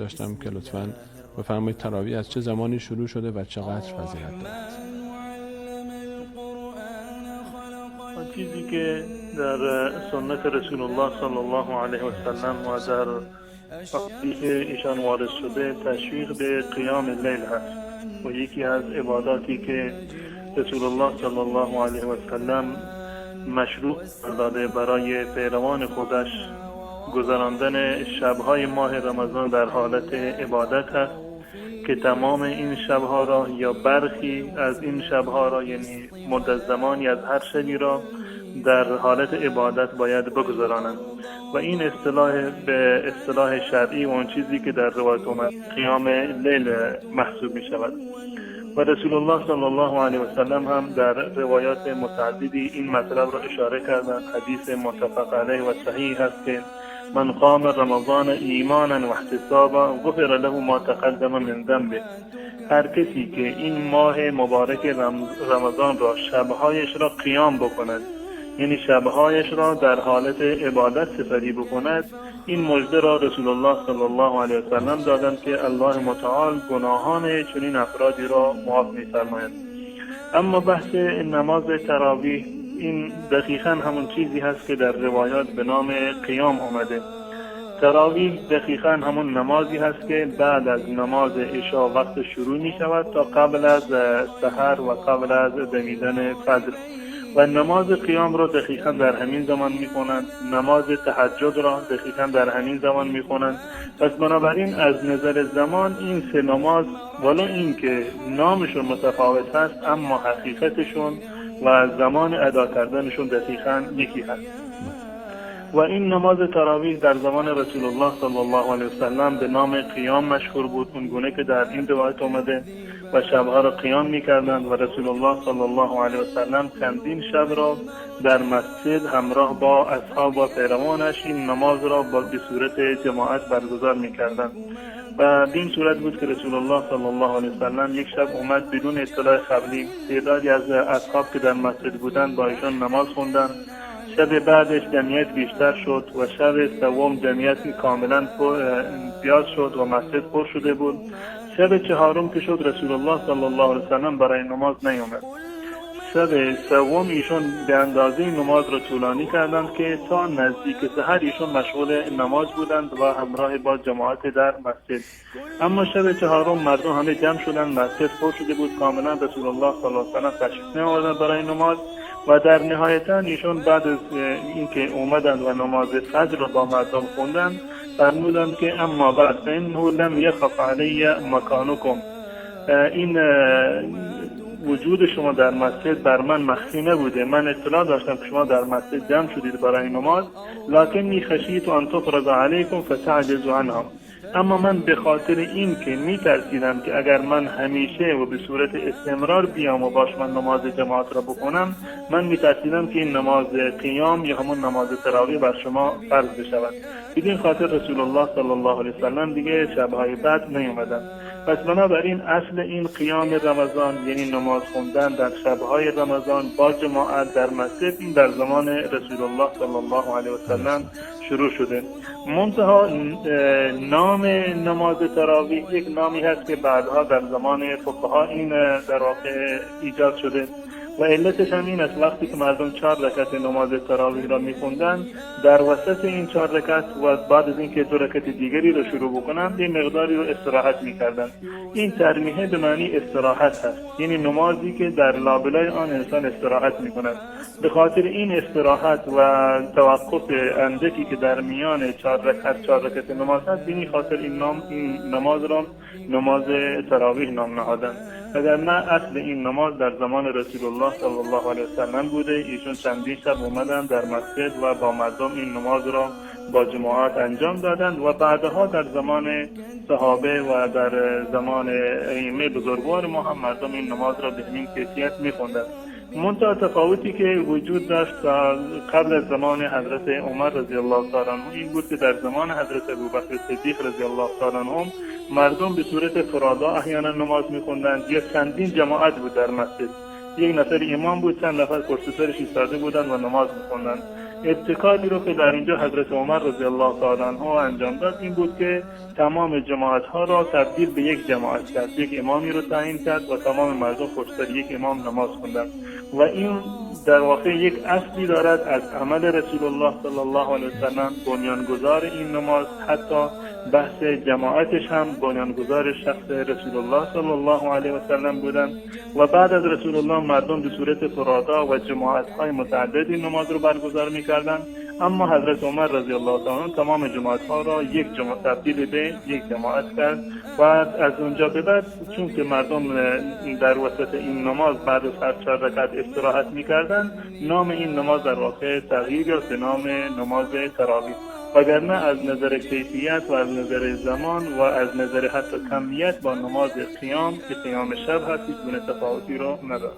داشتم که لطفاً بفرمایید تراویح از چه زمانی شروع شده و چقدر فضیلت دارد؟ چیزی که در سنت رسول الله صلی الله علیه و سلم و در احادیث ایشان وارد شده تشویق به قیام لیل هست و یکی از عباداتی که رسول الله صلی الله علیه و سلم مشروع داده برای پیروان خودش گذراندن شبهای ماه رمضان در حالت عبادت هست که تمام این شبها را یا برخی از این شبها را، یعنی مدت زمانی از هر شبی را در حالت عبادت باید بگذرانند و این اصطلاح به اصطلاح شرعی و اون چیزی که در روایت اومد قیام لیل محسوب می شود. و رسول الله صلی الله علیه و سلم هم در روایات متعددی این مطلب را اشاره کردند. حدیث متفق علیه و صحیح هست که من قام رمضان ایمانا و احتسابا غفر له ما تقدم من ذنبه. هر کسی که این ماه مبارک رمضان را شبهایش را قیام بکند، یعنی شبهایش را در حالت عبادت سپری بکند، این مژده را رسول الله صلی الله علیه و سلم دادند که الله متعال گناهان چنین افرادی را معاف می‌فرماید. اما بحث نماز تراویح این دقیقاً همون چیزی هست که در روایات به نام قیام آمده. تراویح دقیقاً همون نمازی هست که بعد از نماز عشا وقت شروع می شود تا قبل از سحر و قبل از دمیدن فجر و نماز قیام را دقیقاً در همین زمان می کنند، نماز تهجد را دقیقاً در همین زمان می کنند. پس بنابراین از نظر زمان این سه نماز ولو این که نامشون متفاوت هست اما حقیقتشون و زمان ادا کردنشون دقیقاً یکی هست. و این نماز تراویح در زمان رسول الله صلی الله علیه و سلم به نام قیام مشهور بود، اونگونه که در این روایت اومده و شبها را قیام می‌کردند و رسول الله صلی الله علیه و سلم چندین شب را در مسجد همراه با اصحاب و پیروانش این نماز را به صورت جماعت برگزار می‌کردند. و به این صورت بود که رسول الله صلی الله علیه و سلم یک شب اومد بدون اطلاع قبلی، تعدادی از اصحاب که در مسجد بودند با ایشان نماز خوندند. شب بعدش جمعیت بیشتر شد و شب سوم جمعیت کاملا زیاد شد و مسجد پر شده بود. شب چهارم که شد رسول الله صلی الله علیه و سلم برای نماز نیامد. شب سوم ایشون به اندازه نماز را طولانی کردند که تا نزدیک سحر ایشون مشغول نماز بودند و همراه با جماعت در مسجد. اما شب چهارم مردم همه جمع شدند، مسجد پر شده بود کاملا، رسول الله صلی الله علیه و سلم تشریف نیاوردند برای نماز و در نهایتا ایشون بعد از اینکه اومدند و نماز فجر را با مردم خوندند فرمودند که اما بعد فانه لم یخف علی مکانکم، این وجود شما در مسجد بر من مخفی نبوده، من اطلاع داشتم که شما در مسجد جمع شدید برای نماز، لکنی خشیت ان تفرض علیکم فتعجزوا عنها، اما من به خاطر این که میترسیدم که اگر من همیشه و به صورت استمرار بیام و باش من نماز جماعت را بکنم، من میترسیدم که این نماز قیام یا همون نماز تراویح بر شما فرض بشود. بدین خاطر رسول الله صلی الله علیه و سلم دیگه شبهای بعد نیومدن. پس بنابراین اصل این قیام رمضان یعنی نماز خوندن در شبهای رمضان با جماعت در مسجد، این در زمان رسول الله صلی الله علیه و سلم شروع شده. منتها نام نماز تراویح یک نامی هست که بعدها در زمان فقها این در واقع ایجاد شده و علتش هم این است وقتی که مردم 4 رکعت نماز تراویح را می‌خوندند، در وسط این 4 رکعت و بعد از اینکه 2 رکعت دیگری را شروع بکنند این مقداری رو استراحت می‌کردند. این ترمیه به معنی استراحت هست، یعنی نمازی که در لابلای آن انسان استراحت می‌کند. به خاطر این استراحت و توقف اندکی که در میان 4 رکعت نماز هست، این خاطر این نماز را نماز تراویح نام نهادند. وگرنه اصل این نماز در زمان رسول الله صلی الله علیه و سلم بوده. ایشون چندین شب اومدن در مسجد و با مردم این نماز را با جماعت انجام دادند و بعدها در زمان صحابه و در زمان ائمه بزرگوار ما هم مردم این نماز را به همین کیفیت می‌خواندند. منتها تفاوتی که وجود داشت قبل از زمان حضرت عمر رضی الله تعالی عنه این بود که در زمان حضرت ابوبکر صدیق رضی الله تعالی عنه مردم به صورت فرادا احیانا نماز می‌خواندند یا چندین جماعت بود در مسجد، یک نفر امام بود، چند نفر پشت سرش ایستاده بودند و نماز می‌خواندند. ابتکاری رو که در اینجا حضرت عمر رضی الله تعالی عنه انجام داد این بود که تمام جماعت ها را تبدیل به یک جماعت کرد، یک امامی رو تعیین کرد و تمام مردم پشت یک امام نماز خوندند و این در واقع یک اصلی دارد از عمل رسول الله صلی الله علیه و سلم. بنیانگذار این نماز حتی بحث جماعتش هم بنیانگذار شخص رسول الله صلی الله علیه و سلم بودند و بعد از رسول الله مردم به صورت فرادا و جماعت‌های متعدد این نماز رو برگزار می‌کردند، اما حضرت عمر رضی الله تعالی عنه تمام جماعت‌ها را یک جماعت تبدیل به یک جماعت کرد و از اونجا به بعد چون که مردم در وسط این نماز بعد از هر 4 رکعت استراحت می‌کردند، نام این نماز در واقع تغییر یافت به نام نماز تراویح. وگرنه از نظر کیفیت و از نظر زمان و از نظر حتی کمیت با نماز قیام که قیام شب هست هیچ گونه تفاوتی رو ندارد.